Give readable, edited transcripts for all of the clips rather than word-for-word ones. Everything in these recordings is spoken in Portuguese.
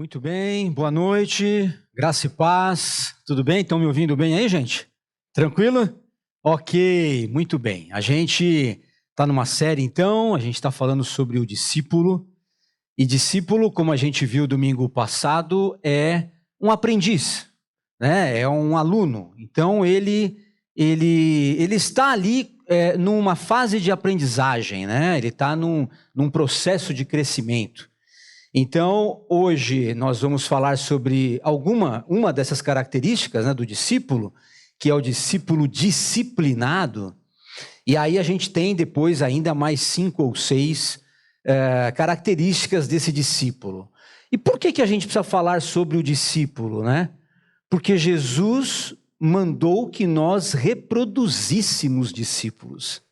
Muito bem, boa noite, graça e paz, tudo bem? Estão me ouvindo bem aí, gente? Tranquilo? Ok, muito bem. A gente está numa série, então, a gente está falando sobre o discípulo, e discípulo, como a gente viu domingo passado, é um aprendiz, né? É um aluno. Então, ele está ali numa fase de aprendizagem, né? Ele está num processo de crescimento. Então, hoje nós vamos falar sobre uma dessas características, né, do discípulo, que é o discípulo disciplinado. E aí a gente tem depois ainda mais 5 ou 6 características desse discípulo. E por que a gente precisa falar sobre o discípulo, né? Porque Jesus mandou que nós reproduzíssemos discípulos.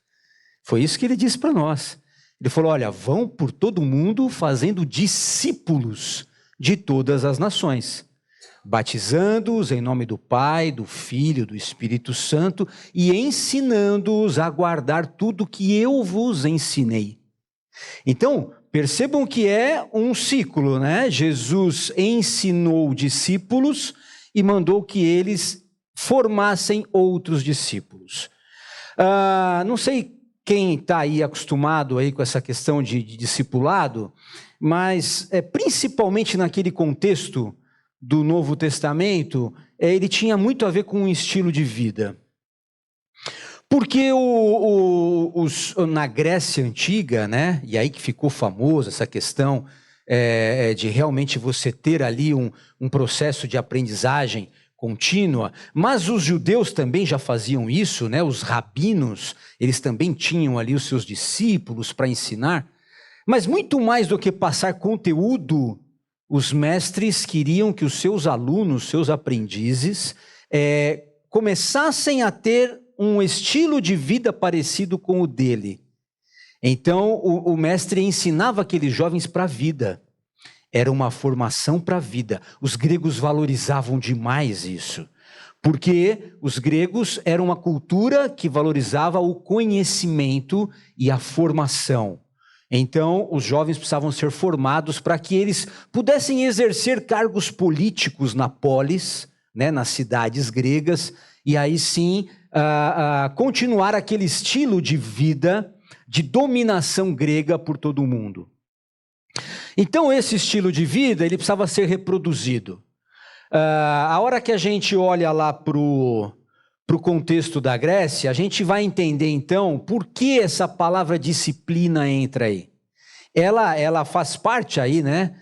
Foi isso que ele disse para nós. Ele falou, olha, vão por todo mundo fazendo discípulos de todas as nações, batizando-os em nome do Pai, do Filho, do Espírito Santo e ensinando-os a guardar tudo que eu vos ensinei. Então, percebam que é um ciclo, né? Jesus ensinou discípulos e mandou que eles formassem outros discípulos. Não sei quem está aí acostumado aí com essa questão de discipulado, mas principalmente naquele contexto do Novo Testamento, ele tinha muito a ver com um estilo de vida. Porque na Grécia Antiga, né, e aí que ficou famoso essa questão de realmente você ter ali um processo de aprendizagem contínua, mas os judeus também já faziam isso, né? Os rabinos, eles também tinham ali os seus discípulos para ensinar, mas muito mais do que passar conteúdo, os mestres queriam que os seus alunos, seus aprendizes, começassem a ter um estilo de vida parecido com o dele. Então, o mestre ensinava aqueles jovens para a vida. Era uma formação para a vida. Os gregos valorizavam demais isso, porque os gregos eram uma cultura que valorizava o conhecimento e a formação. Então, os jovens precisavam ser formados para que eles pudessem exercer cargos políticos na polis, né, nas cidades gregas, e aí sim continuar aquele estilo de vida de dominação grega por todo o mundo. Então, esse estilo de vida, ele precisava ser reproduzido. A hora que a gente olha lá para o contexto da Grécia, a gente vai entender, então, por que essa palavra disciplina entra aí. Ela faz parte aí, né,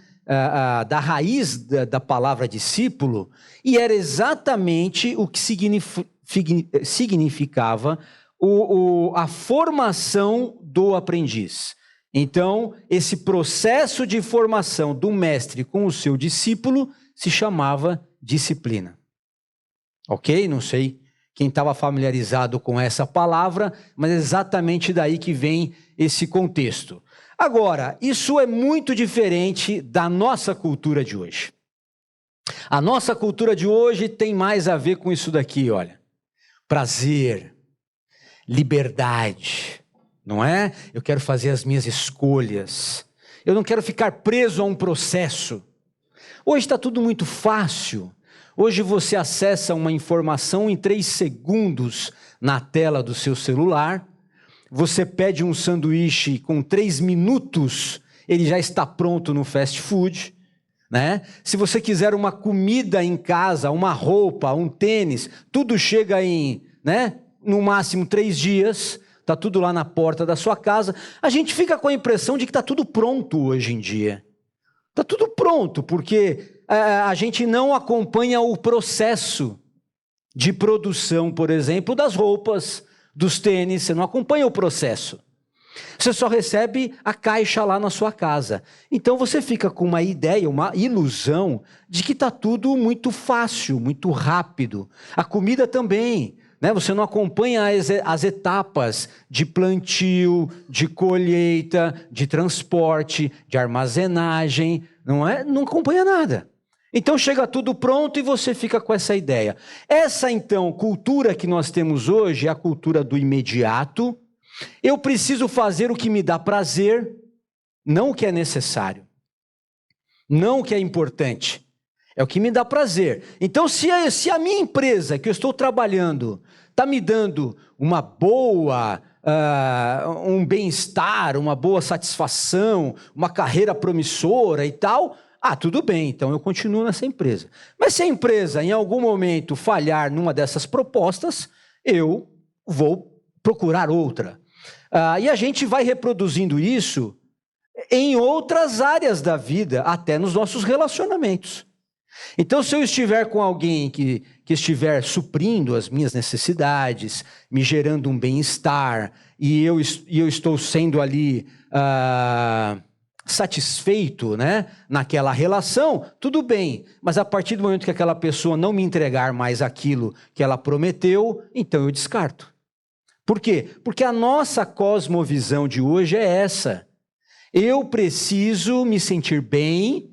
da raiz da palavra discípulo, e era exatamente o que significava a formação do aprendiz. Então, esse processo de formação do mestre com o seu discípulo se chamava disciplina. Ok? Não sei quem estava familiarizado com essa palavra, mas é exatamente daí que vem esse contexto. Agora, isso é muito diferente da nossa cultura de hoje. A nossa cultura de hoje tem mais a ver com isso daqui, olha. Prazer, liberdade. Não é? Eu quero fazer as minhas escolhas. Eu não quero ficar preso a um processo. Hoje está tudo muito fácil. Hoje você acessa uma informação em 3 segundos na tela do seu celular. Você pede um sanduíche com 3 minutos, ele já está pronto no fast food, né? Se você quiser uma comida em casa, uma roupa, um tênis, tudo chega no máximo 3 dias. Está tudo lá na porta da sua casa. A gente fica com a impressão de que está tudo pronto hoje em dia. Está tudo pronto, porque a gente não acompanha o processo de produção, por exemplo, das roupas, dos tênis. Você não acompanha o processo. Você só recebe a caixa lá na sua casa. Então você fica com uma ideia, uma ilusão de que está tudo muito fácil, muito rápido. A comida também. Você não acompanha as etapas de plantio, de colheita, de transporte, de armazenagem, não é? Não acompanha nada. Então chega tudo pronto e você fica com essa ideia. Essa, então, cultura que nós temos hoje é a cultura do imediato. Eu preciso fazer o que me dá prazer, não o que é necessário. não o que é importante. É o que me dá prazer. Então, se a minha empresa que eu estou trabalhando está me dando uma boa, um bem-estar, uma boa satisfação, uma carreira promissora e tal, tudo bem, então eu continuo nessa empresa. Mas se a empresa em algum momento falhar numa dessas propostas, eu vou procurar outra. E a gente vai reproduzindo isso em outras áreas da vida, até nos nossos relacionamentos. Então, se eu estiver com alguém que estiver suprindo as minhas necessidades, me gerando um bem-estar, e eu estou sendo ali satisfeito, né, naquela relação, tudo bem. Mas a partir do momento que aquela pessoa não me entregar mais aquilo que ela prometeu, então eu descarto. Por quê? Porque a nossa cosmovisão de hoje é essa. Eu preciso me sentir bem,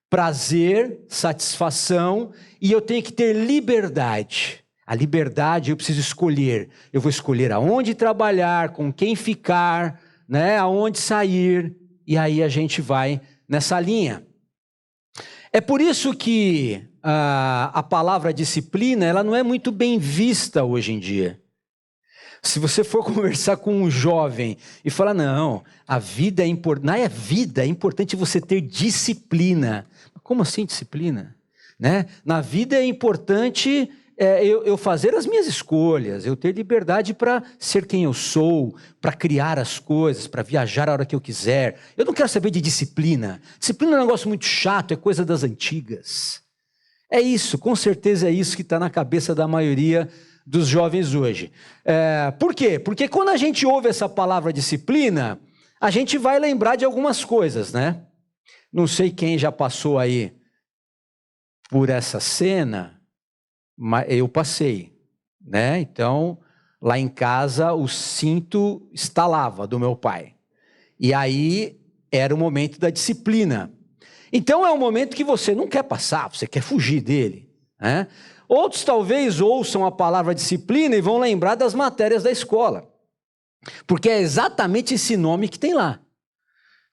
prazer, satisfação, e eu tenho que ter liberdade. A liberdade eu preciso escolher. Eu vou escolher aonde trabalhar, com quem ficar, né, aonde sair, e aí a gente vai nessa linha. É por isso que a palavra disciplina, ela não é muito bem vista hoje em dia. Se você for conversar com um jovem e falar, não, a vida é importante, na vida é importante você ter disciplina. Como assim disciplina? Né? Na vida é importante eu fazer as minhas escolhas, eu ter liberdade para ser quem eu sou, para criar as coisas, para viajar a hora que eu quiser. Eu não quero saber de disciplina. Disciplina é um negócio muito chato, é coisa das antigas. É isso, com certeza é isso que está na cabeça da maioria dos jovens hoje. Por quê? Porque quando a gente ouve essa palavra disciplina, a gente vai lembrar de algumas coisas, né? Não sei quem já passou aí por essa cena, mas eu passei, né? Então, lá em casa, o cinto estalava do meu pai. E aí, era o momento da disciplina. Então, é um momento que você não quer passar, você quer fugir dele, né? Outros talvez ouçam a palavra disciplina e vão lembrar das matérias da escola, porque é exatamente esse nome que tem lá.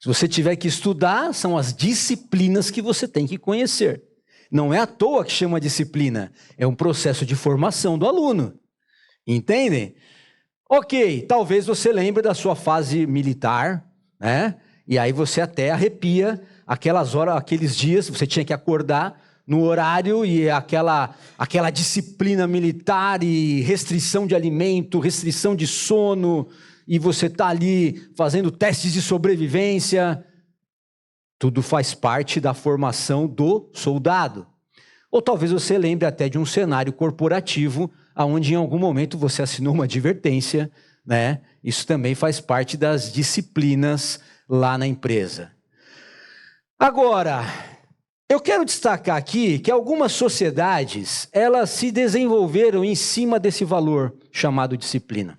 Se você tiver que estudar, são as disciplinas que você tem que conhecer. Não é à toa que chama disciplina, é um processo de formação do aluno. Entendem? Ok, talvez você lembre da sua fase militar, né? E aí você até arrepia aquelas horas, aqueles dias, você tinha que acordar no horário e aquela disciplina militar e restrição de alimento, restrição de sono, e você está ali fazendo testes de sobrevivência. Tudo faz parte da formação do soldado. Ou talvez você lembre até de um cenário corporativo, onde em algum momento você assinou uma advertência, né? Isso também faz parte das disciplinas lá na empresa. Agora, eu quero destacar aqui que algumas sociedades, elas se desenvolveram em cima desse valor chamado disciplina.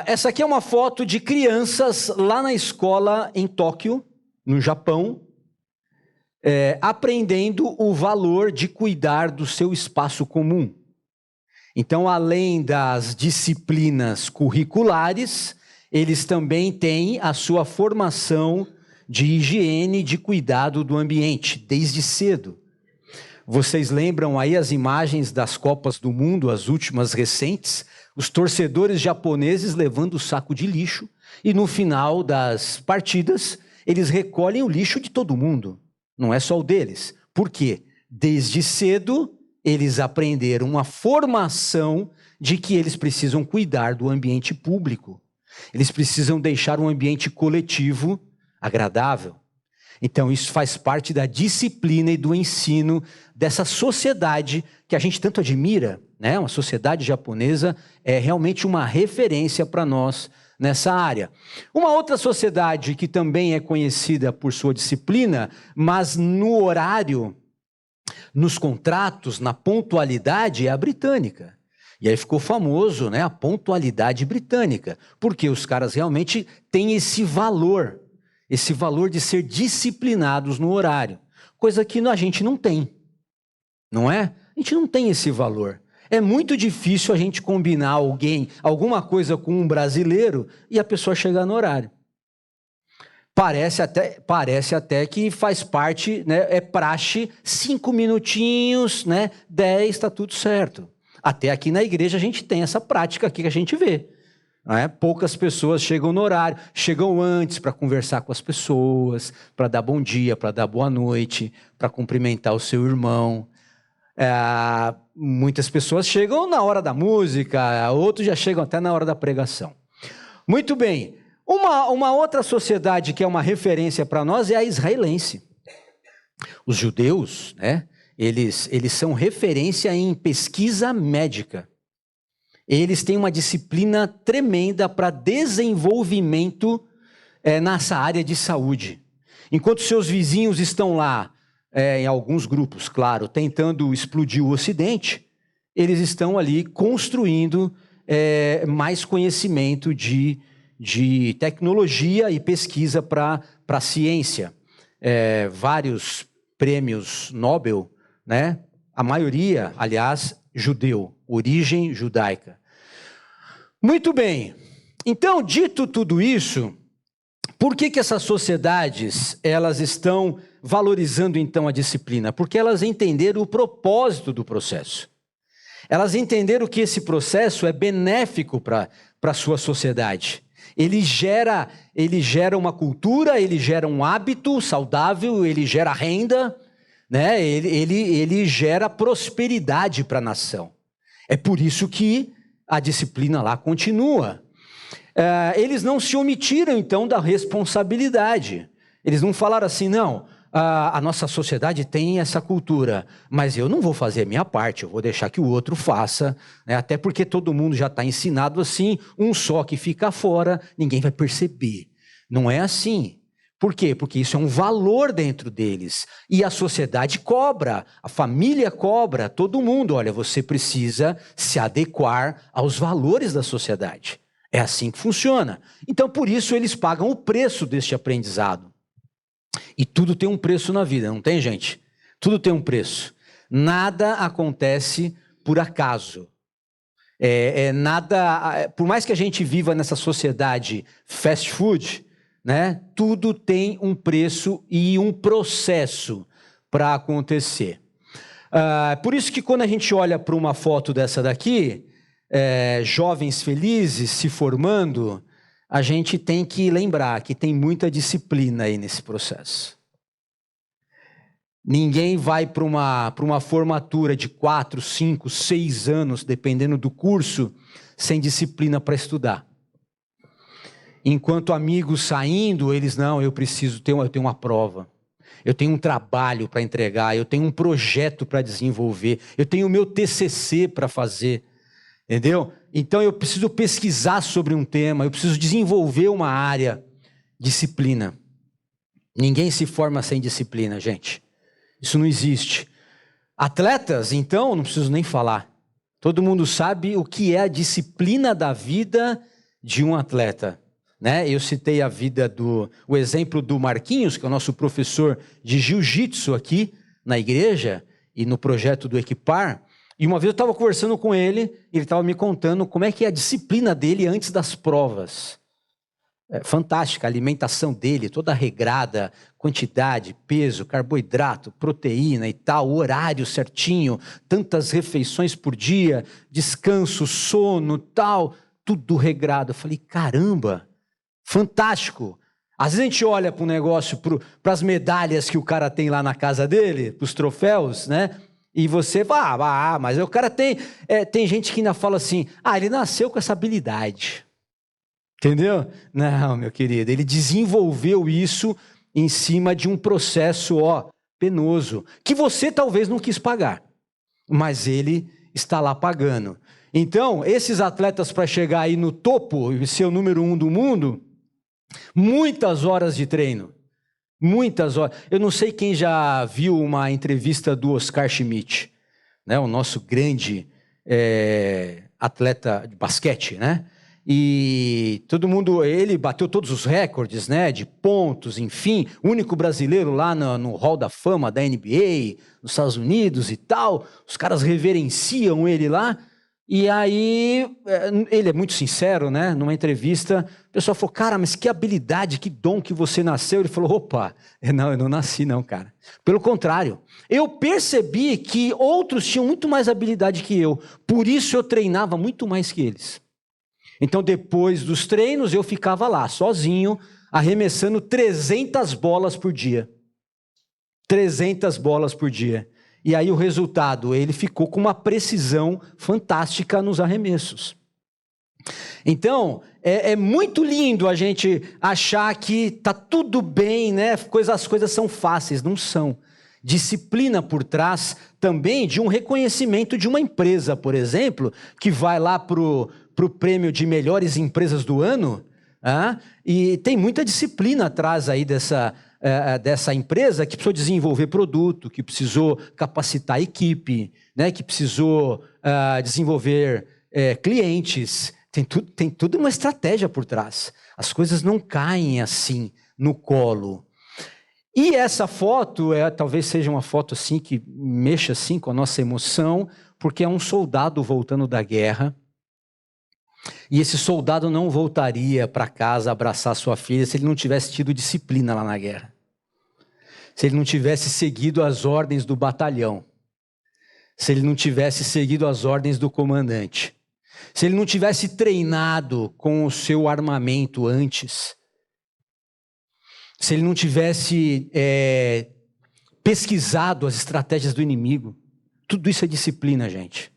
Essa aqui é uma foto de crianças lá na escola em Tóquio, no Japão, aprendendo o valor de cuidar do seu espaço comum. Então, além das disciplinas curriculares, eles também têm a sua formação de higiene, de cuidado do ambiente, desde cedo. Vocês lembram aí as imagens das Copas do Mundo, as últimas recentes? Os torcedores japoneses levando o saco de lixo e no final das partidas eles recolhem o lixo de todo mundo, não é só o deles. Por quê? Desde cedo eles aprenderam uma formação de que eles precisam cuidar do ambiente público. Eles precisam deixar um ambiente coletivo agradável. Então isso faz parte da disciplina e do ensino dessa sociedade que a gente tanto admira, né? Uma sociedade japonesa é realmente uma referência para nós nessa área. Uma outra sociedade que também é conhecida por sua disciplina, mas no horário, nos contratos, na pontualidade, é a britânica. E aí ficou famoso, né, a pontualidade britânica, porque os caras realmente têm esse valor de ser disciplinados no horário, coisa que a gente não tem, não é? A gente não tem esse valor. É muito difícil a gente combinar alguma coisa com um brasileiro e a pessoa chegar no horário. Parece até que faz parte, né, é praxe, 5 minutinhos, né, 10, está tudo certo. Até aqui na igreja a gente tem essa prática aqui que a gente vê. Né? Poucas pessoas chegam no horário, chegam antes para conversar com as pessoas, para dar bom dia, para dar boa noite, para cumprimentar o seu irmão. Muitas pessoas chegam na hora da música, outros já chegam até na hora da pregação. Muito bem. Uma outra sociedade que é uma referência para nós é a israelense. Os judeus, né, eles são referência em pesquisa médica. Eles têm uma disciplina tremenda para desenvolvimento nessa área de saúde. Enquanto seus vizinhos estão lá, em alguns grupos, claro, tentando explodir o Ocidente, eles estão ali construindo mais conhecimento de tecnologia e pesquisa para a ciência. Vários prêmios Nobel, né? A maioria, aliás, judeu, origem judaica. Muito bem. Então, dito tudo isso, por que essas sociedades elas estão valorizando então a disciplina? Porque elas entenderam o propósito do processo. Elas entenderam que esse processo é benéfico para a sua sociedade. Ele gera uma cultura, ele gera um hábito saudável, ele gera renda, né? Ele gera prosperidade para a nação. É por isso que a disciplina lá continua. Eles não se omitiram, então, da responsabilidade. Eles não falaram assim, não, a nossa sociedade tem essa cultura, mas eu não vou fazer a minha parte, eu vou deixar que o outro faça, né? Até porque todo mundo já está ensinado assim, um só que fica fora, ninguém vai perceber. Não é assim. Por quê? Porque isso é um valor dentro deles. E a sociedade cobra, a família cobra, todo mundo. Olha, você precisa se adequar aos valores da sociedade. É assim que funciona. Então, por isso, eles pagam o preço deste aprendizado. E tudo tem um preço na vida, não tem, gente? Tudo tem um preço. Nada acontece por acaso. Por mais que a gente viva nessa sociedade fast food, né, tudo tem um preço e um processo para acontecer. Por isso que quando a gente olha para uma foto dessa daqui, jovens felizes se formando, a gente tem que lembrar que tem muita disciplina aí nesse processo. Ninguém vai para uma formatura de 4, 5, 6 anos, dependendo do curso, sem disciplina para estudar. Enquanto amigos saindo, eles, não, eu tenho uma prova, eu tenho um trabalho para entregar, eu tenho um projeto para desenvolver, eu tenho o meu TCC para fazer, entendeu? Então eu preciso pesquisar sobre um tema, eu preciso desenvolver uma área, disciplina. Ninguém se forma sem disciplina, gente. Isso não existe. Atletas, então, não preciso nem falar. Todo mundo sabe o que é a disciplina da vida de um atleta. Né? Eu citei o exemplo do Marquinhos, que é o nosso professor de jiu-jitsu aqui na igreja e no projeto do Equipar. E uma vez eu estava conversando com ele estava me contando como é que é a disciplina dele antes das provas. Fantástica a alimentação dele, toda regrada, quantidade, peso, carboidrato, proteína e tal, horário certinho, tantas refeições por dia, descanso, sono, tal, tudo regrado. Eu falei, caramba, fantástico. Às vezes a gente olha para o negócio, para as medalhas que o cara tem lá na casa dele, para os troféus, né? E você fala, mas o cara tem... tem gente que ainda fala assim, ele nasceu com essa habilidade. Entendeu? Não, meu querido, ele desenvolveu isso em cima de um processo, penoso, que você talvez não quis pagar, mas ele está lá pagando. Então, esses atletas para chegar aí no topo e ser o número 1 do mundo, muitas horas de treino, muitas horas. Eu não sei quem já viu uma entrevista do Oscar Schmidt, né, o nosso grande atleta de basquete, né? E todo mundo, ele bateu todos os recordes, né, de pontos, enfim, único brasileiro lá no Hall da Fama da NBA, nos Estados Unidos e tal, os caras reverenciam ele lá, E aí, ele é muito sincero, né? Numa entrevista, o pessoal falou, cara, mas que habilidade, que dom que você nasceu. Ele falou, opa, não, eu não nasci não, cara. Pelo contrário, eu percebi que outros tinham muito mais habilidade que eu. Por isso eu treinava muito mais que eles. Então, depois dos treinos, eu ficava lá, sozinho, arremessando 300 bolas por dia. 300 bolas por dia. E aí o resultado, ele ficou com uma precisão fantástica nos arremessos. Então, é muito lindo a gente achar que tá tudo bem, né? As coisas são fáceis, não são. Disciplina por trás também de um reconhecimento de uma empresa, por exemplo, que vai lá pro prêmio de melhores empresas do ano, e tem muita disciplina atrás aí dessa empresa que precisou desenvolver produto, que precisou capacitar a equipe, né, que precisou desenvolver clientes. Tem tudo uma estratégia por trás. As coisas não caem assim no colo. E essa foto talvez seja uma foto assim que mexa assim com a nossa emoção, porque é um soldado voltando da guerra. E esse soldado não voltaria para casa abraçar sua filha se ele não tivesse tido disciplina lá na guerra. Se ele não tivesse seguido as ordens do batalhão. Se ele não tivesse seguido as ordens do comandante. Se ele não tivesse treinado com o seu armamento antes. Se ele não tivesse pesquisado as estratégias do inimigo. Tudo isso é disciplina, gente.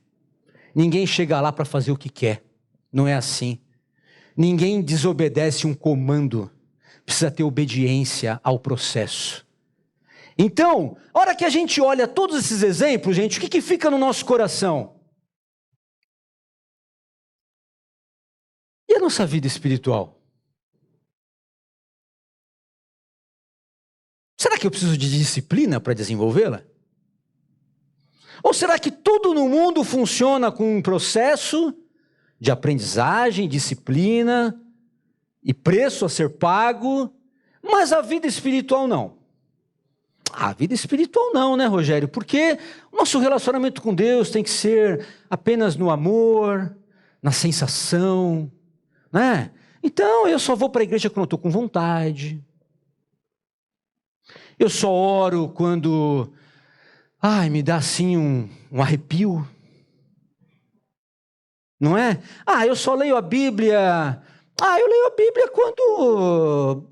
Ninguém chega lá para fazer o que quer. Não é assim. Ninguém desobedece um comando. Precisa ter obediência ao processo. Então, a hora que a gente olha todos esses exemplos, gente, o que fica no nosso coração? E a nossa vida espiritual? Será que eu preciso de disciplina para desenvolvê-la? Ou será que tudo no mundo funciona com um processo de aprendizagem, disciplina e preço a ser pago, mas a vida espiritual não? A vida espiritual não, né, Rogério? Porque o nosso relacionamento com Deus tem que ser apenas no amor, na sensação, né? Então, eu só vou para a igreja quando eu estou com vontade. Eu só oro quando, me dá assim um arrepio. Não é? Eu só leio a Bíblia. Eu leio a Bíblia quando...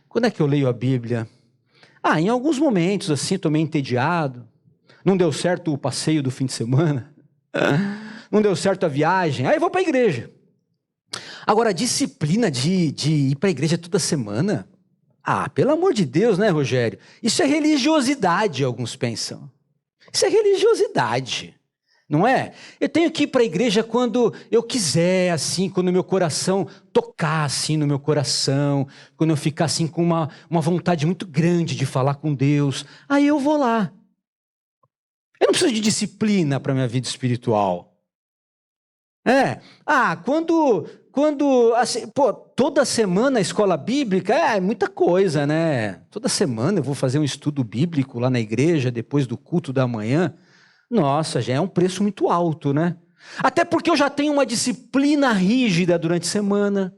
quando é que eu leio a Bíblia? Em alguns momentos, assim, estou meio entediado. Não deu certo o passeio do fim de semana. Não deu certo a viagem. Aí eu vou para a igreja. Agora, a disciplina de ir para a igreja toda semana... pelo amor de Deus, né, Rogério? Isso é religiosidade, alguns pensam. Isso é religiosidade. Não é? Eu tenho que ir para a igreja quando eu quiser, assim, quando o meu coração tocar assim no meu coração, quando eu ficar assim com uma vontade muito grande de falar com Deus, aí eu vou lá. Eu não preciso de disciplina para a minha vida espiritual. Quando assim, toda semana a escola bíblica, é muita coisa, né? Toda semana eu vou fazer um estudo bíblico lá na igreja, depois do culto da manhã. Nossa, já é um preço muito alto, né? Até porque eu já tenho uma disciplina rígida durante a semana.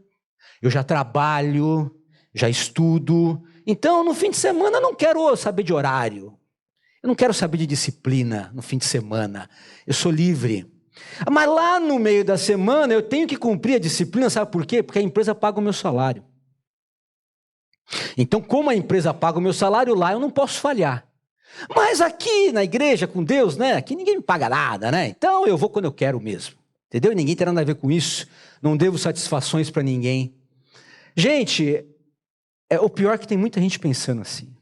Eu já trabalho, já estudo. Então, no fim de semana, eu não quero saber de horário. Eu não quero saber de disciplina no fim de semana. Eu sou livre. Mas lá no meio da semana, eu tenho que cumprir a disciplina, sabe por quê? Porque a empresa paga o meu salário. Então, como a empresa paga o meu salário, lá eu não posso falhar. Mas aqui na igreja com Deus, né? Aqui ninguém me paga nada, né? Então eu vou quando eu quero mesmo. Entendeu? Ninguém tem nada a ver com isso. Não devo satisfações para ninguém. Gente, o pior é que tem muita gente pensando assim.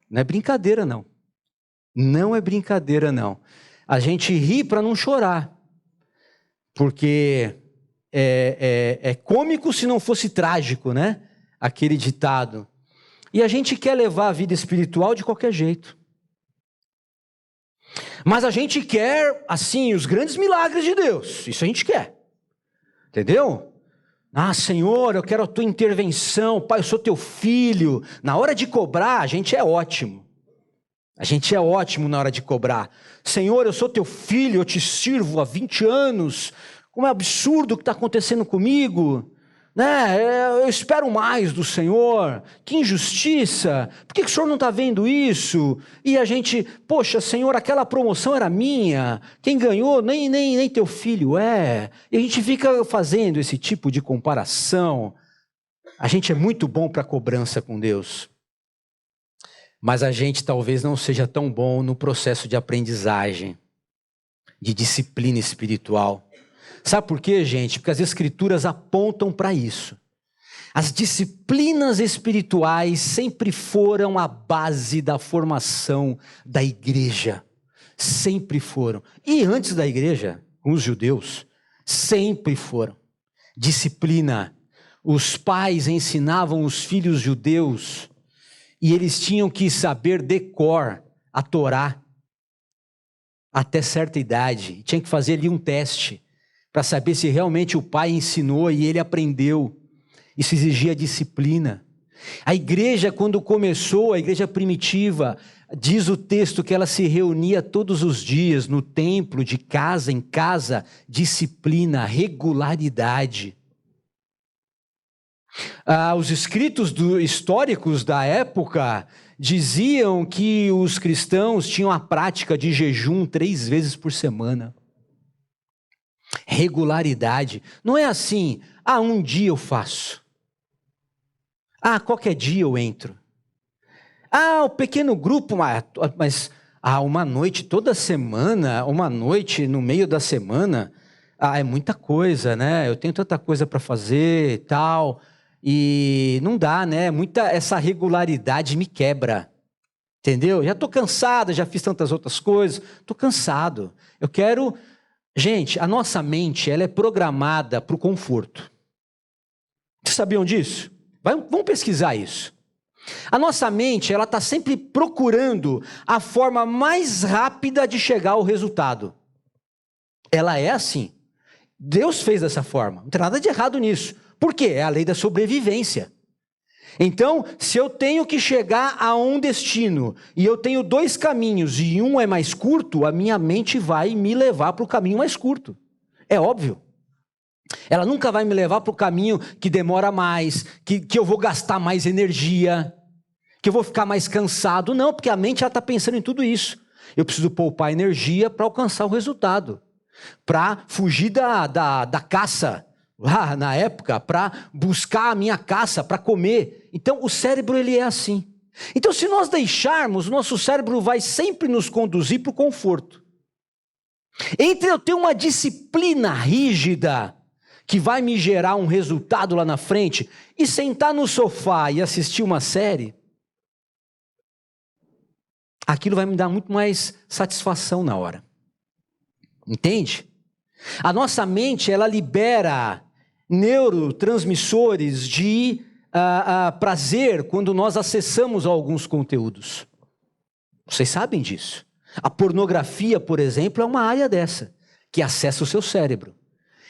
Não é brincadeira, não. Não é brincadeira, não. A gente ri para não chorar. Porque é cômico se não fosse trágico, né? Aquele ditado. E a gente quer levar a vida espiritual de qualquer jeito. Mas a gente quer, assim, os grandes milagres de Deus. Isso a gente quer. Entendeu? Senhor, eu quero a tua intervenção. Pai, eu sou teu filho. Na hora de cobrar, a gente é ótimo. A gente é ótimo na hora de cobrar. Senhor, eu sou teu filho, eu te sirvo há 20 anos. Como é absurdo o que está acontecendo comigo. Eu espero mais do Senhor. Que injustiça. Por que o Senhor não está vendo isso? E a gente, poxa, Senhor, aquela promoção era minha. Quem ganhou nem teu filho é. E a gente fica fazendo esse tipo de comparação. A gente é muito bom para cobrança com Deus. Mas a gente talvez não seja tão bom no processo de aprendizagem, de disciplina espiritual. Sabe por quê, gente? Porque as Escrituras apontam para isso. As disciplinas espirituais sempre foram a base da formação da igreja. Sempre foram. E antes da igreja, com os judeus, sempre foram. Disciplina. Os pais ensinavam os filhos judeus e eles tinham que saber de cor a Torá até certa idade. Tinha que fazer ali um teste para saber se realmente o pai ensinou e ele aprendeu. Isso exigia disciplina. A igreja, quando começou, a igreja primitiva, diz o texto que ela se reunia todos os dias no templo, de casa em casa, disciplina, regularidade. Os escritos históricos da época diziam que os cristãos tinham a prática de jejum 3 vezes por semana. Regularidade. Não é assim, um dia eu faço. Qualquer dia eu entro. O pequeno grupo, mas uma noite toda semana, uma noite no meio da semana, é muita coisa, né? Eu tenho tanta coisa para fazer e tal. E não dá, né? Essa regularidade me quebra, entendeu? Já estou cansado, já fiz tantas outras coisas, estou cansado. Eu quero... Gente, a nossa mente, ela é programada para o conforto. Vocês sabiam disso? Vamos pesquisar isso. A nossa mente, ela está sempre procurando a forma mais rápida de chegar ao resultado. Ela é assim. Deus fez dessa forma, não tem nada de errado nisso. Por quê? É a lei da sobrevivência. Então, se eu tenho que chegar a um destino e eu tenho 2 caminhos e um é mais curto, a minha mente vai me levar para o caminho mais curto. É óbvio. Ela nunca vai me levar para o caminho que demora mais, que eu vou gastar mais energia, que eu vou ficar mais cansado. Não, porque a mente está pensando em tudo isso. Eu preciso poupar energia para alcançar o resultado, para fugir da caça. Lá na época, para buscar a minha caça, para comer. Então, o cérebro, ele é assim. Então, se nós deixarmos, o nosso cérebro vai sempre nos conduzir para o conforto. Entre eu ter uma disciplina rígida, que vai me gerar um resultado lá na frente, e sentar no sofá e assistir uma série, aquilo vai me dar muito mais satisfação na hora. Entende? A nossa mente, ela libera neurotransmissores de prazer quando nós acessamos alguns conteúdos. Vocês sabem disso. A pornografia, por exemplo, é uma área dessa, que acessa o seu cérebro.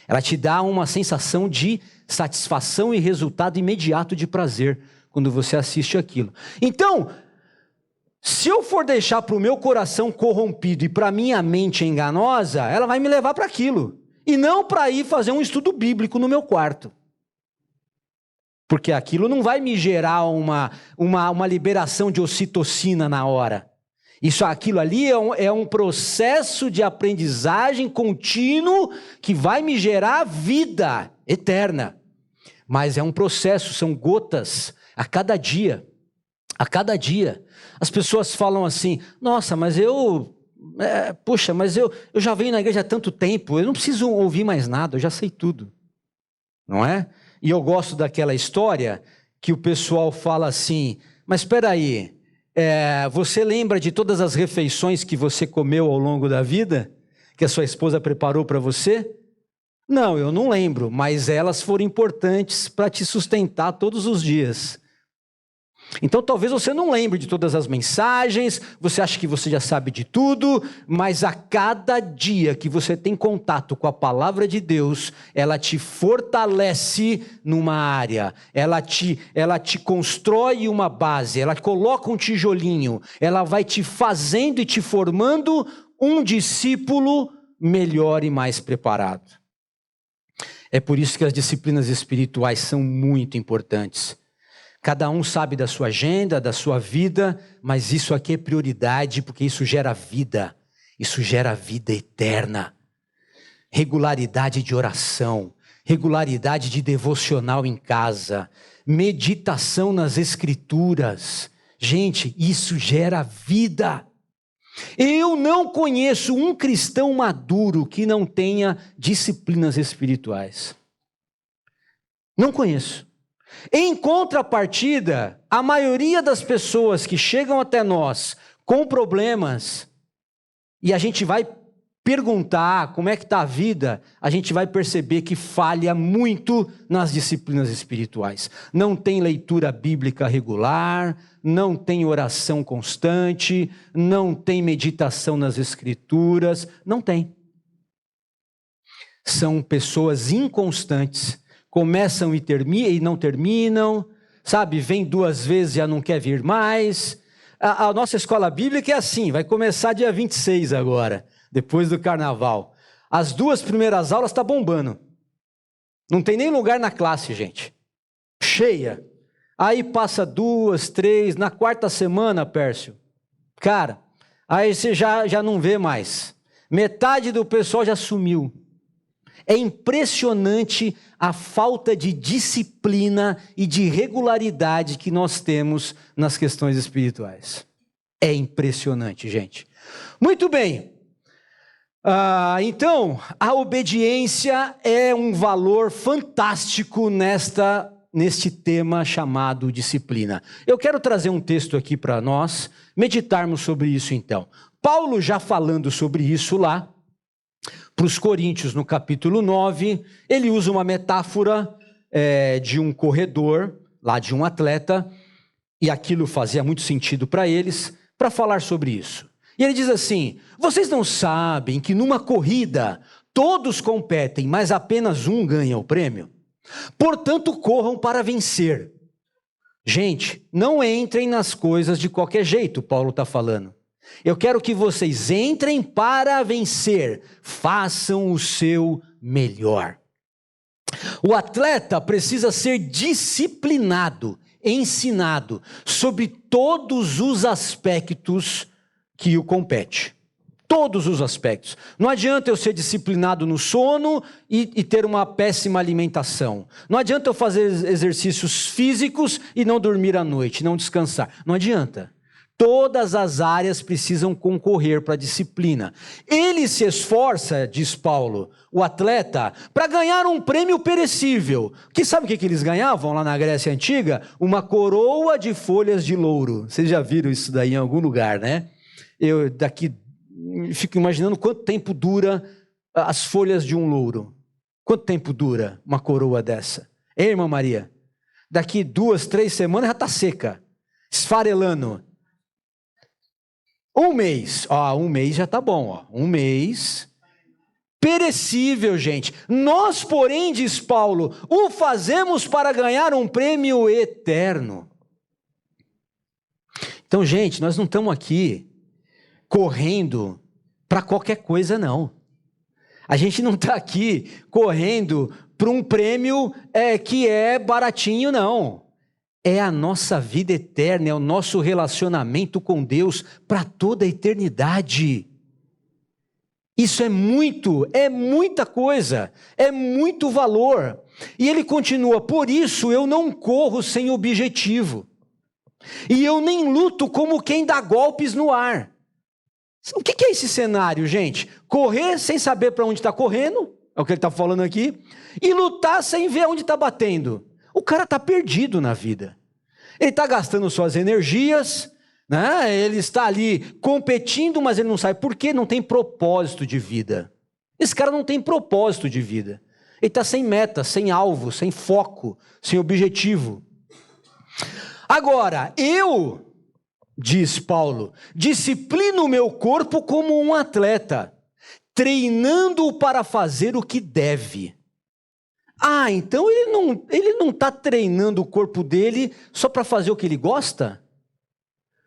Ela te dá uma sensação de satisfação e resultado imediato de prazer quando você assiste aquilo. Então, se eu for deixar para o meu coração corrompido e para a minha mente enganosa, ela vai me levar para aquilo. E não para ir fazer um estudo bíblico no meu quarto. Porque aquilo não vai me gerar uma liberação de ocitocina na hora. Aquilo ali é um processo de aprendizagem contínuo que vai me gerar vida eterna. Mas é um processo, são gotas a cada dia. A cada dia. As pessoas falam assim, nossa, mas eu já venho na igreja há tanto tempo, eu não preciso ouvir mais nada, eu já sei tudo. Não é? E eu gosto daquela história que o pessoal fala assim, mas espera aí, você lembra de todas as refeições que você comeu ao longo da vida? Que a sua esposa preparou para você? Não, eu não lembro, mas elas foram importantes para te sustentar todos os dias. Então talvez você não lembre de todas as mensagens, você acha que você já sabe de tudo, mas a cada dia que você tem contato com a palavra de Deus, ela te fortalece numa área, ela te constrói uma base, ela coloca um tijolinho, ela vai te fazendo e te formando um discípulo melhor e mais preparado. É por isso que as disciplinas espirituais são muito importantes. Cada um sabe da sua agenda, da sua vida, mas isso aqui é prioridade porque isso gera vida eterna. Regularidade de oração, regularidade de devocional em casa, meditação nas escrituras. Gente, isso gera vida. Eu não conheço um cristão maduro que não tenha disciplinas espirituais. Não conheço. Em contrapartida, a maioria das pessoas que chegam até nós com problemas, e a gente vai perguntar como é que está a vida, a gente vai perceber que falha muito nas disciplinas espirituais. Não tem leitura bíblica regular, não tem oração constante, não tem meditação nas escrituras, não tem. São pessoas inconstantes. Começam e não terminam, sabe? Vem 2 vezes e já não quer vir mais. A nossa escola bíblica é assim, vai começar dia 26 agora, depois do carnaval. As 2 primeiras aulas tá bombando. Não tem nem lugar na classe, gente. Cheia. Aí passa 2, 3, na 4ª semana, Pércio. Cara, aí você já não vê mais. Metade do pessoal já sumiu. É impressionante a falta de disciplina e de regularidade que nós temos nas questões espirituais. É impressionante, gente. Muito bem. Então, a obediência é um valor fantástico neste tema chamado disciplina. Eu quero trazer um texto aqui para nós, meditarmos sobre isso então. Paulo já falando sobre isso lá, para os Coríntios, no capítulo 9, ele usa uma metáfora de um corredor, lá de um atleta, e aquilo fazia muito sentido para eles, para falar sobre isso. E ele diz assim: vocês não sabem que numa corrida todos competem, mas apenas um ganha o prêmio? Portanto, corram para vencer. Gente, não entrem nas coisas de qualquer jeito, Paulo está falando. Eu quero que vocês entrem para vencer, façam o seu melhor. O atleta precisa ser disciplinado, ensinado sobre todos os aspectos que o compete. Todos os aspectos. Não adianta eu ser disciplinado no sono e ter uma péssima alimentação. Não adianta eu fazer exercícios físicos e não dormir à noite, não descansar. Não adianta. Todas as áreas precisam concorrer para a disciplina. Ele se esforça, diz Paulo, o atleta, para ganhar um prêmio perecível. Que sabe o que eles ganhavam lá na Grécia Antiga? Uma coroa de folhas de louro. Vocês já viram isso daí em algum lugar, né? Eu daqui fico imaginando quanto tempo dura as folhas de um louro. Quanto tempo dura uma coroa dessa? Hein, irmã Maria? Daqui 2, 3 semanas já está seca, esfarelando. 1 mês, 1 mês já tá bom, 1 mês, perecível, gente. Nós, porém, diz Paulo, o fazemos para ganhar um prêmio eterno. Então, gente, nós não estamos aqui correndo para qualquer coisa, não. A gente não está aqui correndo para um prêmio que é baratinho, não. É a nossa vida eterna, é o nosso relacionamento com Deus para toda a eternidade. Isso é muita coisa, é muito valor. E ele continua: por isso eu não corro sem objetivo, e eu nem luto como quem dá golpes no ar. O que é esse cenário, gente? Correr sem saber para onde está correndo, é o que ele está falando aqui, e lutar sem ver onde está batendo. O cara está perdido na vida. Ele está gastando suas energias, né? Ele está ali competindo, mas ele não sabe por quê, não tem propósito de vida. Esse cara não tem propósito de vida. Ele está sem meta, sem alvo, sem foco, sem objetivo. Agora, eu, diz Paulo, disciplino o meu corpo como um atleta, treinando-o para fazer o que deve. Ah, então ele não está treinando o corpo dele só para fazer o que ele gosta?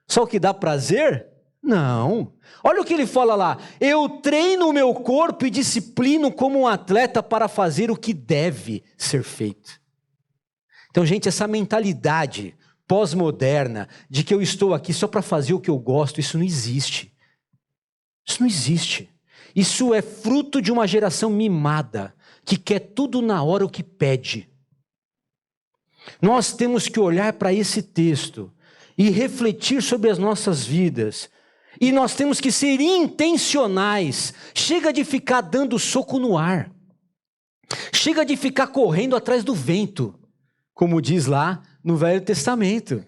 Só o que dá prazer? Não. Olha o que ele fala lá. Eu treino o meu corpo e disciplino como um atleta para fazer o que deve ser feito. Então, gente, essa mentalidade pós-moderna de que eu estou aqui só para fazer o que eu gosto, isso não existe. Isso não existe. Isso é fruto de uma geração mimada, que quer tudo na hora o que pede. Nós temos que olhar para esse texto e refletir sobre as nossas vidas. E nós temos que ser intencionais. Chega de ficar dando soco no ar. Chega de ficar correndo atrás do vento, como diz lá no Velho Testamento.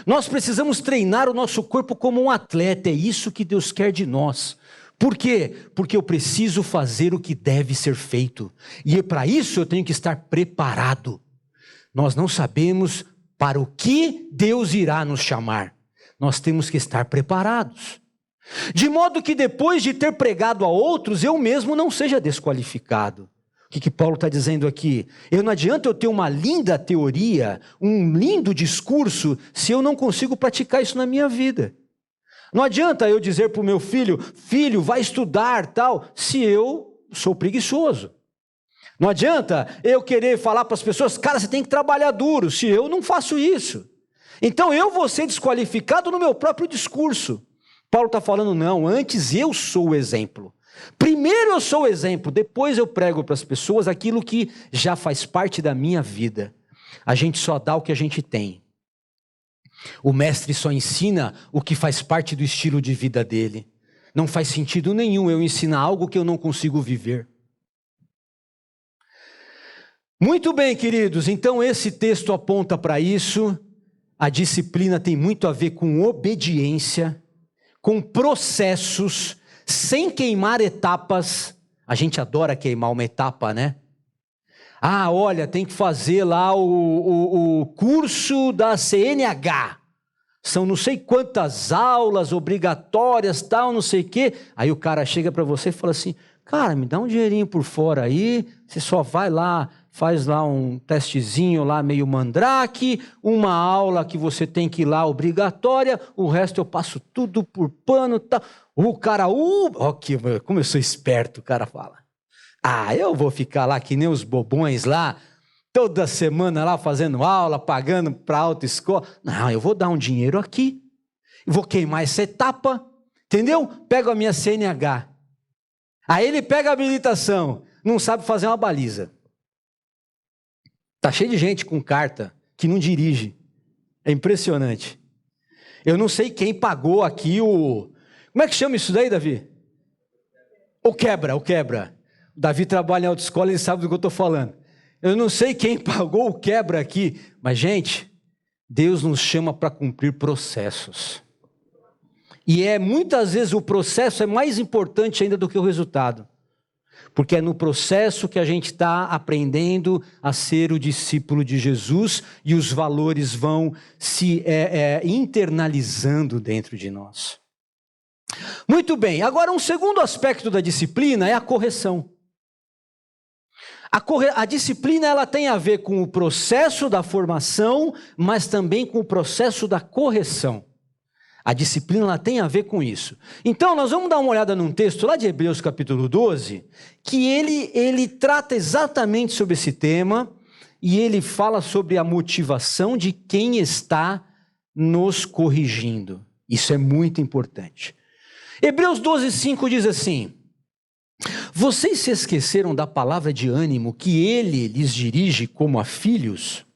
Nós precisamos treinar o nosso corpo como um atleta. É isso que Deus quer de nós. Por quê? Porque eu preciso fazer o que deve ser feito. E para isso eu tenho que estar preparado. Nós não sabemos para o que Deus irá nos chamar. Nós temos que estar preparados. De modo que depois de ter pregado a outros, eu mesmo não seja desqualificado. O que Paulo está dizendo aqui? Não adianta eu ter uma linda teoria, um lindo discurso, se eu não consigo praticar isso na minha vida. Não adianta eu dizer para o meu filho, filho, vai estudar, tal, se eu sou preguiçoso. Não adianta eu querer falar para as pessoas, cara, você tem que trabalhar duro, se eu não faço isso. Então eu vou ser desqualificado no meu próprio discurso. Paulo está falando, não, antes eu sou o exemplo. Primeiro eu sou o exemplo, depois eu prego para as pessoas aquilo que já faz parte da minha vida. A gente só dá o que a gente tem. O mestre só ensina o que faz parte do estilo de vida dele. Não faz sentido nenhum eu ensinar algo que eu não consigo viver. Muito bem, queridos, então esse texto aponta para isso. A disciplina tem muito a ver com obediência, com processos, sem queimar etapas. A gente adora queimar uma etapa, né? Ah, olha, tem que fazer lá o curso da CNH. São não sei quantas aulas obrigatórias, tal, não sei o quê. Aí o cara chega para você e fala assim, cara, me dá um dinheirinho por fora aí, você só vai lá, faz lá um testezinho lá meio mandrake, uma aula que você tem que ir lá obrigatória, o resto eu passo tudo por pano, tal. O cara, como eu sou esperto, o cara fala. Ah, eu vou ficar lá que nem os bobões lá, toda semana lá fazendo aula, pagando para a autoescola. Não, eu vou dar um dinheiro aqui, vou queimar essa etapa, entendeu? Pego a minha CNH. Aí ele pega a habilitação, não sabe fazer uma baliza. Tá cheio de gente com carta que não dirige. É impressionante. Eu não sei quem pagou aqui o... Como é que chama isso daí, Davi? O quebra. O Davi trabalha em autoescola, ele sabe do que eu estou falando. Eu não sei quem pagou o quebra aqui, mas, gente, Deus nos chama para cumprir processos. E muitas vezes o processo é mais importante ainda do que o resultado. Porque é no processo que a gente está aprendendo a ser o discípulo de Jesus e os valores vão se internalizando dentro de nós. Muito bem, agora um segundo aspecto da disciplina é a correção. A disciplina ela tem a ver com o processo da formação, mas também com o processo da correção. A disciplina ela tem a ver com isso. Então, nós vamos dar uma olhada num texto lá de Hebreus capítulo 12, que ele trata exatamente sobre esse tema, e ele fala sobre a motivação de quem está nos corrigindo. Isso é muito importante. Hebreus 12:5 diz assim, vocês se esqueceram da palavra de ânimo que ele lhes dirige como a filhos?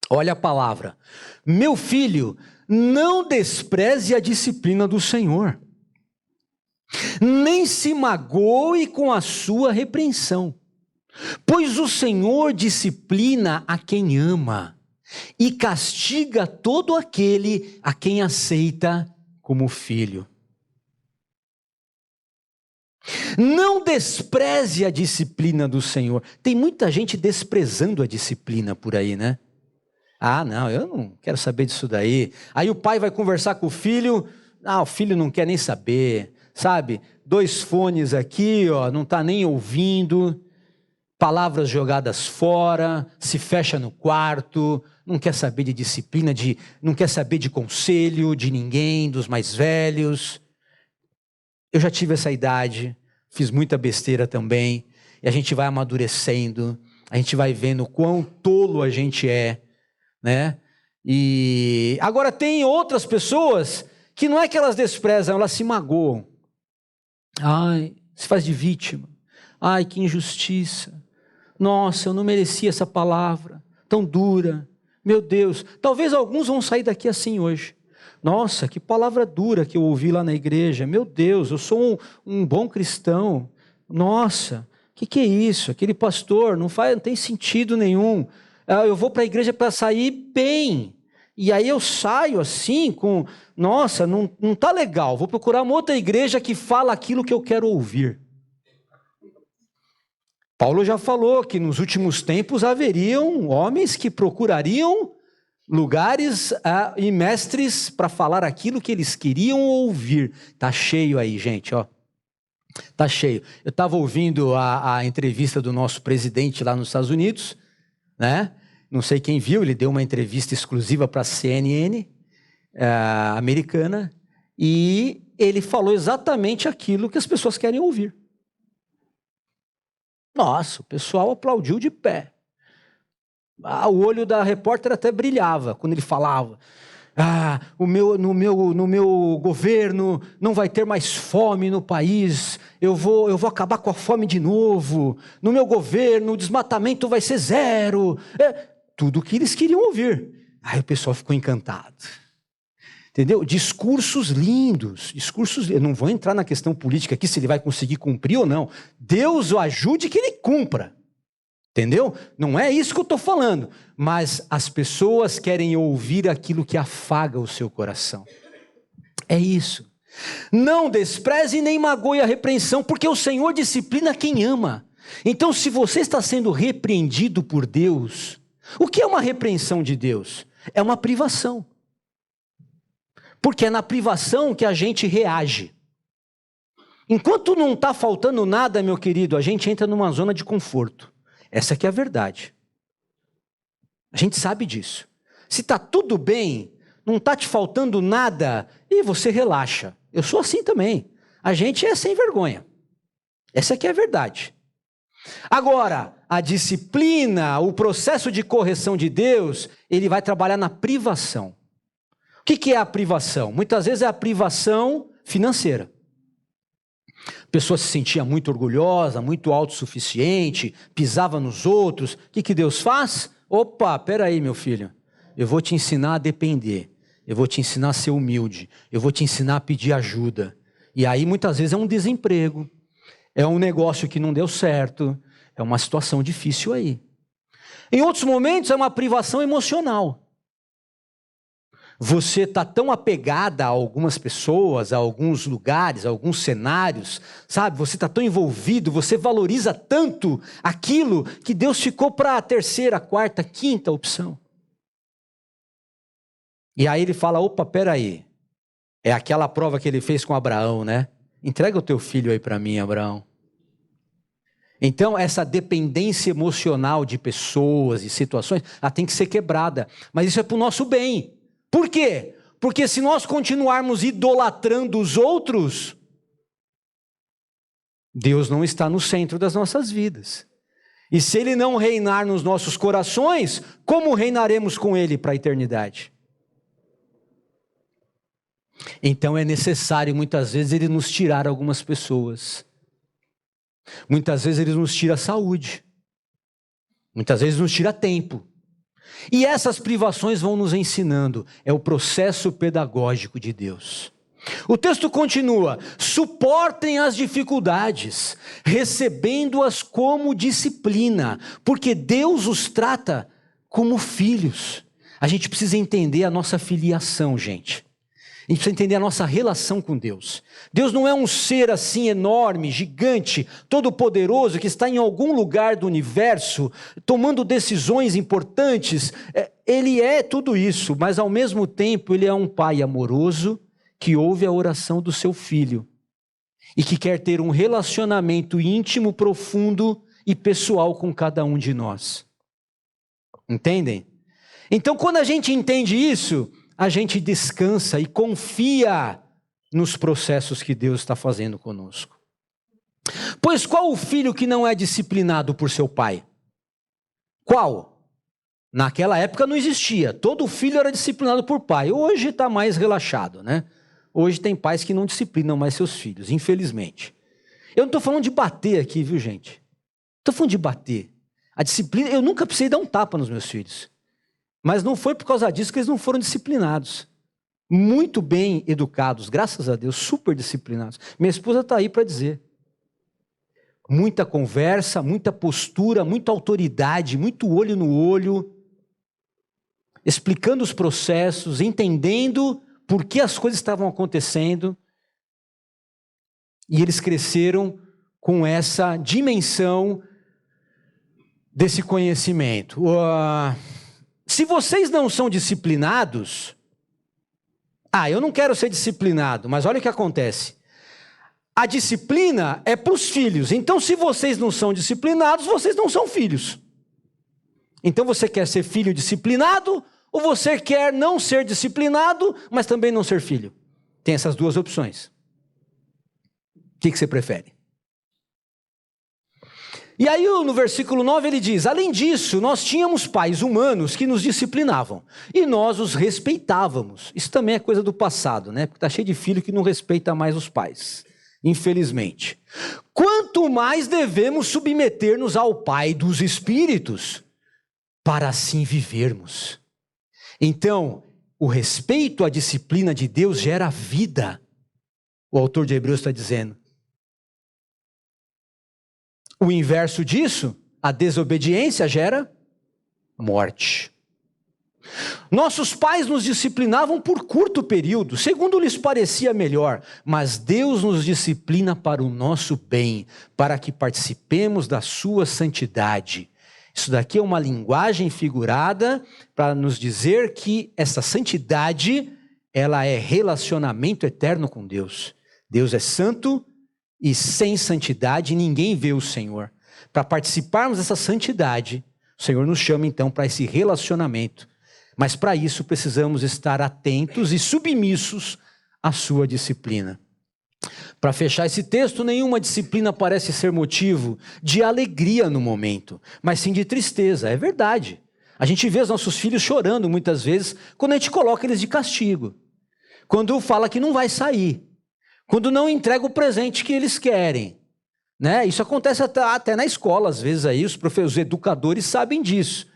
Olha a palavra, meu filho, não despreze a disciplina do Senhor, nem se magoe com a sua repreensão, pois o Senhor disciplina a quem ama e castiga todo aquele a quem aceita como filho. Não despreze a disciplina do Senhor. Tem muita gente desprezando a disciplina por aí, né? Ah, não, eu não quero saber disso daí. Aí o pai vai conversar com o filho, o filho não quer nem saber, sabe? 2 fones aqui, ó, não está nem ouvindo, palavras jogadas fora, se fecha no quarto, não quer saber de disciplina, não quer saber de conselho de ninguém, dos mais velhos. Eu já tive essa idade, fiz muita besteira também, e a gente vai amadurecendo, a gente vai vendo quão tolo a gente é, né? E agora tem outras pessoas que não é que elas desprezam, elas se magoam. Ai, se faz de vítima. Ai, que injustiça. Nossa, eu não merecia essa palavra tão dura. Meu Deus, talvez alguns vão sair daqui assim hoje. Nossa, que palavra dura que eu ouvi lá na igreja. Meu Deus, eu sou um bom cristão. Nossa, o que é isso? Aquele pastor não tem sentido nenhum. Eu vou para a igreja para sair bem. E aí eu saio assim com, nossa, não está legal. Vou procurar uma outra igreja que fala aquilo que eu quero ouvir. Paulo já falou que nos últimos tempos haveriam homens que procurariam lugares e mestres para falar aquilo que eles queriam ouvir. Está cheio aí, gente, ó. Está cheio. Eu estava ouvindo a entrevista do nosso presidente lá nos Estados Unidos, né? Não sei quem viu, ele deu uma entrevista exclusiva para a CNN americana e ele falou exatamente aquilo que as pessoas querem ouvir. Nossa, o pessoal aplaudiu de pé. O olho da repórter até brilhava quando ele falava. No meu governo não vai ter mais fome no país, eu vou acabar com a fome de novo, no meu governo o desmatamento vai ser 0. Tudo o que eles queriam ouvir. Aí o pessoal ficou encantado. Entendeu? Discursos lindos, eu não vou entrar na questão política aqui, se ele vai conseguir cumprir ou não. Deus o ajude que ele cumpra. Entendeu? Não é isso que eu estou falando. Mas as pessoas querem ouvir aquilo que afaga o seu coração. É isso. Não despreze nem magoe a repreensão, porque o Senhor disciplina quem ama. Então, se você está sendo repreendido por Deus, o que é uma repreensão de Deus? É uma privação. Porque é na privação que a gente reage. Enquanto não está faltando nada, meu querido, a gente entra numa zona de conforto. Essa que é a verdade. A gente sabe disso. Se está tudo bem, não está te faltando nada, e você relaxa. Eu sou assim também. A gente é sem vergonha. Essa que é a verdade. Agora, a disciplina, o processo de correção de Deus, ele vai trabalhar na privação. O que é a privação? Muitas vezes é a privação financeira. A pessoa se sentia muito orgulhosa, muito autossuficiente, pisava nos outros. O que Deus faz? Opa, peraí, meu filho. Eu vou te ensinar a depender. Eu vou te ensinar a ser humilde. Eu vou te ensinar a pedir ajuda. E aí, muitas vezes, é um desemprego. É um negócio que não deu certo. É uma situação difícil aí. Em outros momentos, é uma privação emocional. Você está tão apegada a algumas pessoas, a alguns lugares, a alguns cenários, sabe? Você está tão envolvido, você valoriza tanto aquilo que Deus ficou para a 3ª, 4ª, 5ª opção. E aí ele fala, opa, peraí. É aquela prova que ele fez com Abraão, né? Entrega o teu filho aí para mim, Abraão. Então, essa dependência emocional de pessoas e situações, ela tem que ser quebrada. Mas isso é para o nosso bem. Por quê? Porque se nós continuarmos idolatrando os outros, Deus não está no centro das nossas vidas. E se Ele não reinar nos nossos corações, como reinaremos com Ele para a eternidade? Então é necessário, muitas vezes, Ele nos tirar algumas pessoas. Muitas vezes Ele nos tira a saúde. Muitas vezes nos tira tempo. E essas privações vão nos ensinando, é o processo pedagógico de Deus. O texto continua, suportem as dificuldades, recebendo-as como disciplina, porque Deus os trata como filhos. A gente precisa entender a nossa filiação, gente. A gente precisa entender a nossa relação com Deus. Deus não é um ser assim enorme, gigante, todo-poderoso, que está em algum lugar do universo, tomando decisões importantes. Ele é tudo isso, mas ao mesmo tempo ele é um pai amoroso, que ouve a oração do seu filho e que quer ter um relacionamento íntimo, profundo e pessoal com cada um de nós. Entendem? Então, quando a gente entende isso, a gente descansa e confia nos processos que Deus está fazendo conosco. Pois qual o filho que não é disciplinado por seu pai? Qual? Naquela época não existia. Todo filho era disciplinado por pai. Hoje está mais relaxado, né? Hoje tem pais que não disciplinam mais seus filhos, infelizmente. Eu não estou falando de bater aqui, viu, gente? Estou falando de bater. A disciplina, eu nunca precisei dar um tapa nos meus filhos. Mas não foi por causa disso que eles não foram disciplinados. Muito bem educados, graças a Deus, super disciplinados. Minha esposa está aí para dizer. Muita conversa, muita postura, muita autoridade, muito olho no olho, explicando os processos, entendendo por que as coisas estavam acontecendo. E eles cresceram com essa dimensão desse conhecimento. Se vocês não são disciplinados, eu não quero ser disciplinado, mas olha o que acontece. A disciplina é para os filhos. Então, se vocês não são disciplinados, vocês não são filhos. Então, você quer ser filho disciplinado ou você quer não ser disciplinado, mas também não ser filho? Tem essas duas opções. O que você prefere? E aí no versículo 9 ele diz: além disso, nós tínhamos pais humanos que nos disciplinavam e nós os respeitávamos. Isso também é coisa do passado, né? Porque está cheio de filho que não respeita mais os pais, infelizmente. Quanto mais devemos submeter-nos ao Pai dos Espíritos, para assim vivermos. Então, o respeito à disciplina de Deus gera vida. O autor de Hebreus está dizendo. O inverso disso, a desobediência gera morte. Nossos pais nos disciplinavam por curto período, segundo lhes parecia melhor, mas Deus nos disciplina para o nosso bem, para que participemos da sua santidade. Isso daqui é uma linguagem figurada para nos dizer que essa santidade, ela é relacionamento eterno com Deus. Deus é santo e sem santidade ninguém vê o Senhor. Para participarmos dessa santidade, o Senhor nos chama então para esse relacionamento. Mas para isso precisamos estar atentos e submissos à sua disciplina. Para fechar esse texto, nenhuma disciplina parece ser motivo de alegria no momento, mas sim de tristeza. É verdade. A gente vê os nossos filhos chorando muitas vezes quando a gente coloca eles de castigo. Quando fala que não vai sair. Quando não entrega o presente que eles querem. Né? Isso acontece até na escola, às vezes aí, os educadores sabem disso.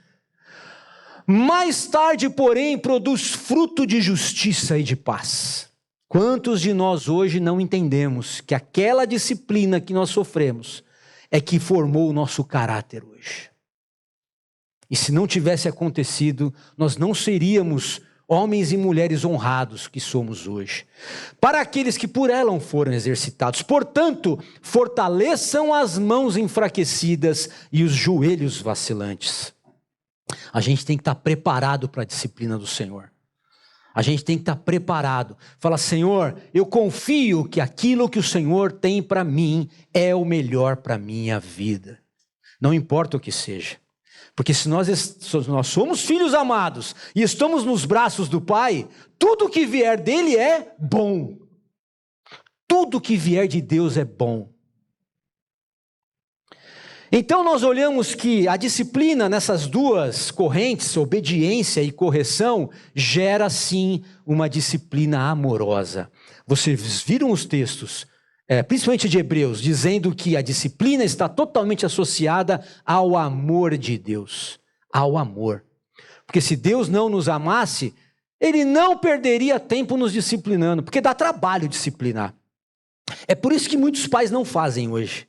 Mais tarde, porém, produz fruto de justiça e de paz. Quantos de nós hoje não entendemos que aquela disciplina que nós sofremos é que formou o nosso caráter hoje? E se não tivesse acontecido, nós não seríamos homens e mulheres honrados que somos hoje. Para aqueles que por ela foram exercitados. Portanto, fortaleçam as mãos enfraquecidas e os joelhos vacilantes. A gente tem que estar preparado para a disciplina do Senhor. A gente tem que estar preparado. Fala, Senhor, eu confio que aquilo que o Senhor tem para mim é o melhor para a minha vida. Não importa o que seja. Porque se nós somos filhos amados e estamos nos braços do Pai, tudo que vier dele é bom. Tudo que vier de Deus é bom. Então nós olhamos que a disciplina nessas duas correntes, obediência e correção, gera sim uma disciplina amorosa. Vocês viram os textos, principalmente de Hebreus, dizendo que a disciplina está totalmente associada ao amor de Deus. Ao amor. Porque se Deus não nos amasse, Ele não perderia tempo nos disciplinando, porque dá trabalho disciplinar. É por isso que muitos pais não fazem hoje.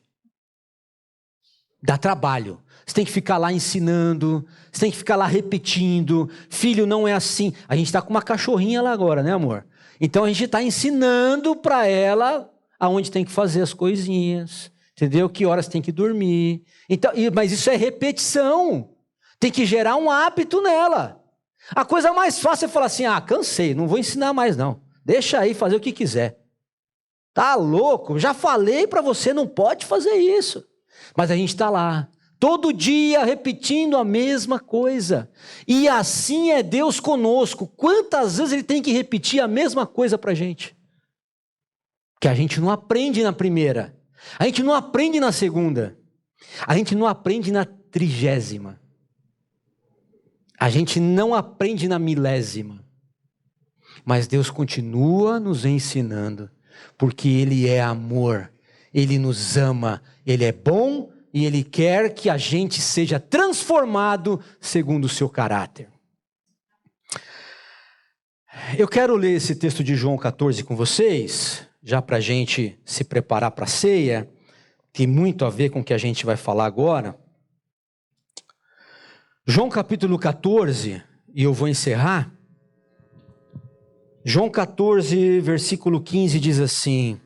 Dá trabalho. Você tem que ficar lá ensinando, você tem que ficar lá repetindo. Filho, não é assim. A gente está com uma cachorrinha lá agora, né, amor? Então a gente está ensinando para ela aonde tem que fazer as coisinhas, entendeu? Que horas tem que dormir. Então, mas isso é repetição. Tem que gerar um hábito nela. A coisa mais fácil é falar assim, cansei, não vou ensinar mais não. Deixa aí fazer o que quiser. Tá louco? Já falei para você, não pode fazer isso. Mas a gente está lá, todo dia repetindo a mesma coisa. E assim é Deus conosco. Quantas vezes Ele tem que repetir a mesma coisa para a gente? Que a gente não aprende na primeira. A gente não aprende na segunda. A gente não aprende na 30ª. A gente não aprende na 1000ª. Mas Deus continua nos ensinando. Porque Ele é amor. Ele nos ama. Ele é bom e Ele quer que a gente seja transformado segundo o seu caráter. Eu quero ler esse texto de João 14 com vocês, já para a gente se preparar para a ceia. Tem muito a ver com o que a gente vai falar agora. João capítulo 14, e eu vou encerrar. João 14, versículo 15 diz assim: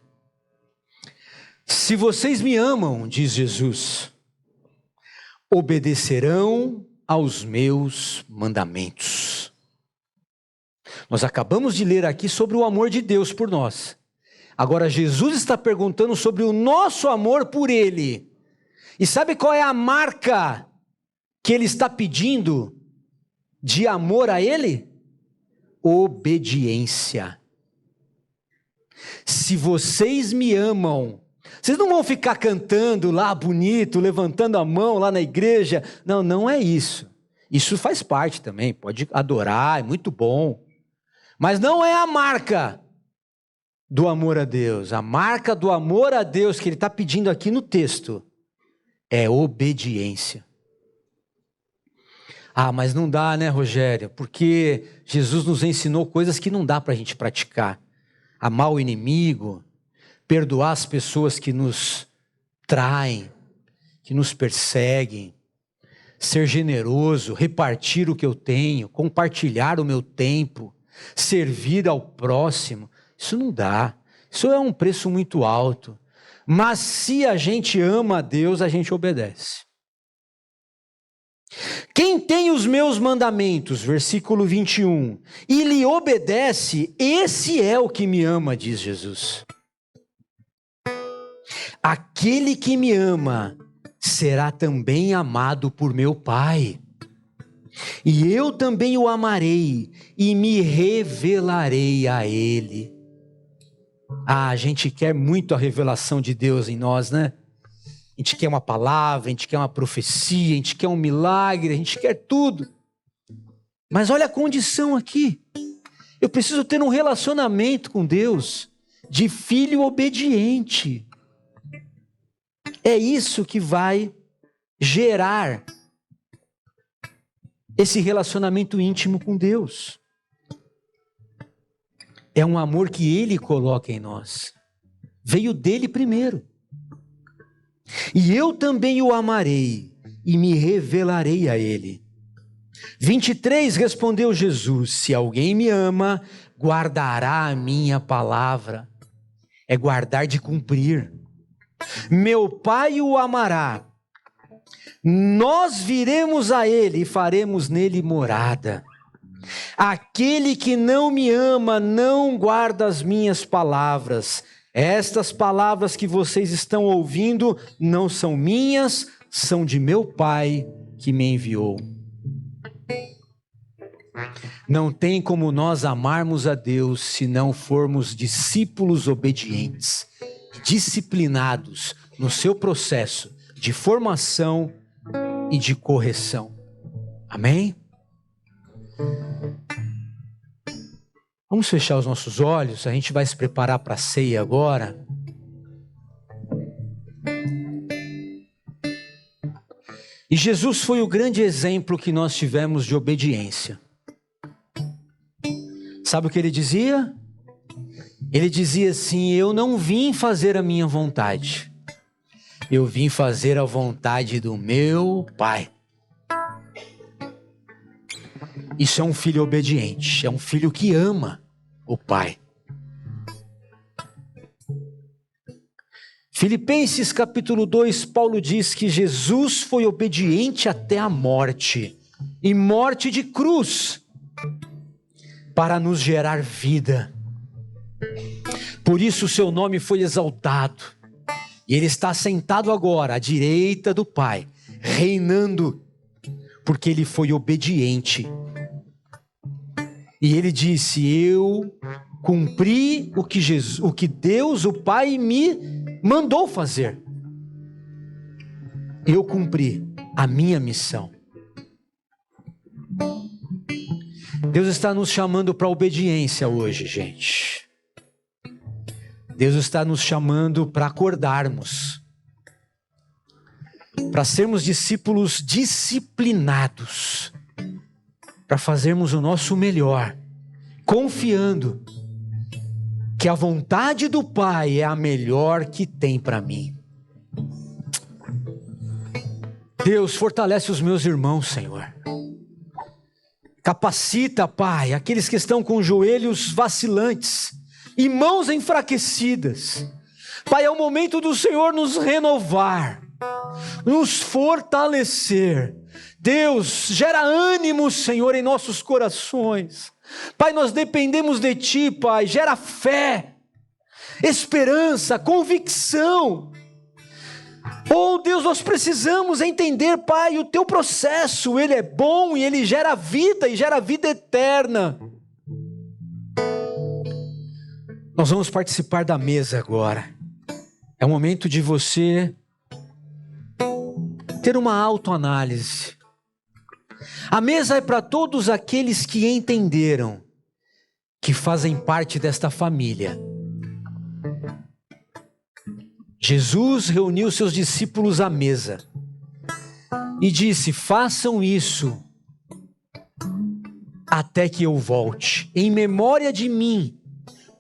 se vocês me amam, diz Jesus, obedecerão aos meus mandamentos. Nós acabamos de ler aqui sobre o amor de Deus por nós. Agora Jesus está perguntando sobre o nosso amor por Ele. E sabe qual é a marca que Ele está pedindo de amor a Ele? Obediência. Se vocês me amam, vocês não vão ficar cantando lá bonito, levantando a mão lá na igreja. Não, não é isso. Isso faz parte também, pode adorar, é muito bom. Mas não é a marca do amor a Deus. A marca do amor a Deus que Ele está pedindo aqui no texto é obediência. Mas não dá, né, Rogério? Porque Jesus nos ensinou coisas que não dá para a gente praticar. Amar o inimigo, perdoar as pessoas que nos traem, que nos perseguem, ser generoso, repartir o que eu tenho, compartilhar o meu tempo, servir ao próximo. Isso não dá. Isso é um preço muito alto. Mas se a gente ama a Deus, a gente obedece. Quem tem os meus mandamentos, versículo 21, e lhe obedece, esse é o que me ama, diz Jesus. Aquele que me ama será também amado por meu Pai. E eu também o amarei e me revelarei a Ele. A gente quer muito a revelação de Deus em nós, né? A gente quer uma palavra, a gente quer uma profecia, a gente quer um milagre, a gente quer tudo. Mas olha a condição aqui. Eu preciso ter um relacionamento com Deus de filho obediente. É isso que vai gerar esse relacionamento íntimo com Deus. É um amor que Ele coloca em nós. Veio dele primeiro. E eu também o amarei e me revelarei a Ele. 23, respondeu Jesus: se alguém me ama, guardará a minha palavra. É guardar de cumprir. Meu Pai o amará. Nós viremos a Ele e faremos nele morada. Aquele que não me ama não guarda as minhas palavras. Estas palavras que vocês estão ouvindo não são minhas, são de meu Pai que me enviou. Não tem como nós amarmos a Deus se não formos discípulos obedientes, disciplinados no seu processo de formação e de correção. Amém? Vamos fechar os nossos olhos, a gente vai se preparar para a ceia agora. E Jesus foi o grande exemplo que nós tivemos de obediência. Sabe o que ele dizia? Ele dizia assim: eu não vim fazer a minha vontade, Eu vim fazer a vontade do meu Pai. Isso é um filho obediente, é um filho que ama o Pai. Filipenses capítulo 2, Paulo diz que Jesus foi obediente até a morte, e morte de cruz, para nos gerar vida. Por isso o seu nome foi exaltado, e ele está sentado agora à direita do Pai, reinando, porque ele foi obediente. E ele disse: eu cumpri o que Deus, o Pai, me mandou fazer. Eu cumpri a minha missão. Deus está nos chamando para a obediência hoje, gente. Deus está nos chamando para acordarmos, para sermos discípulos disciplinados, para fazermos o nosso melhor, confiando que a vontade do Pai é a melhor que tem para mim. Deus, fortalece os meus irmãos, Senhor. Capacita, Pai, aqueles que estão com joelhos vacilantes e mãos enfraquecidas. Pai, é o momento do Senhor nos renovar, nos fortalecer. Deus, gera ânimo, Senhor, em nossos corações. Pai, nós dependemos de Ti, Pai. Gera fé, esperança, convicção. Oh, Deus, nós precisamos entender, Pai, o Teu processo. Ele é bom e Ele gera vida e gera vida eterna. Nós vamos participar da mesa agora. É o momento de você ter uma autoanálise. A mesa é para todos aqueles que entenderam que fazem parte desta família. Jesus reuniu seus discípulos à mesa e disse: façam isso até que eu volte, em memória de mim.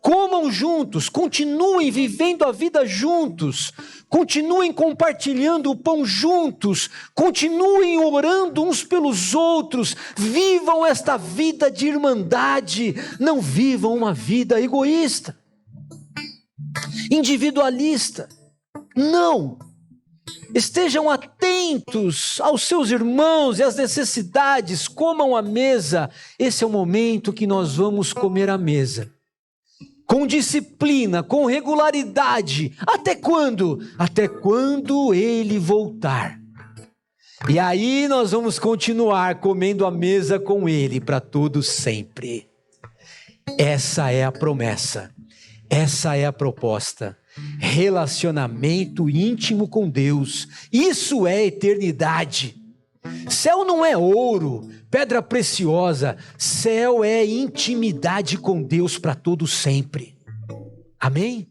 Comam juntos, continuem vivendo a vida juntos, continuem compartilhando o pão juntos, continuem orando uns pelos outros, vivam esta vida de irmandade, não vivam uma vida egoísta, individualista. Não! Estejam atentos aos seus irmãos e às necessidades, comam a mesa. Esse é o momento que nós vamos comer a mesa. Com disciplina, com regularidade. Até quando? Até quando Ele voltar. E aí nós vamos continuar comendo a mesa com Ele para todo sempre. Essa é a promessa. Essa é a proposta. Relacionamento íntimo com Deus. Isso é eternidade. Céu não é ouro, pedra preciosa. Céu é intimidade com Deus para todo sempre. Amém?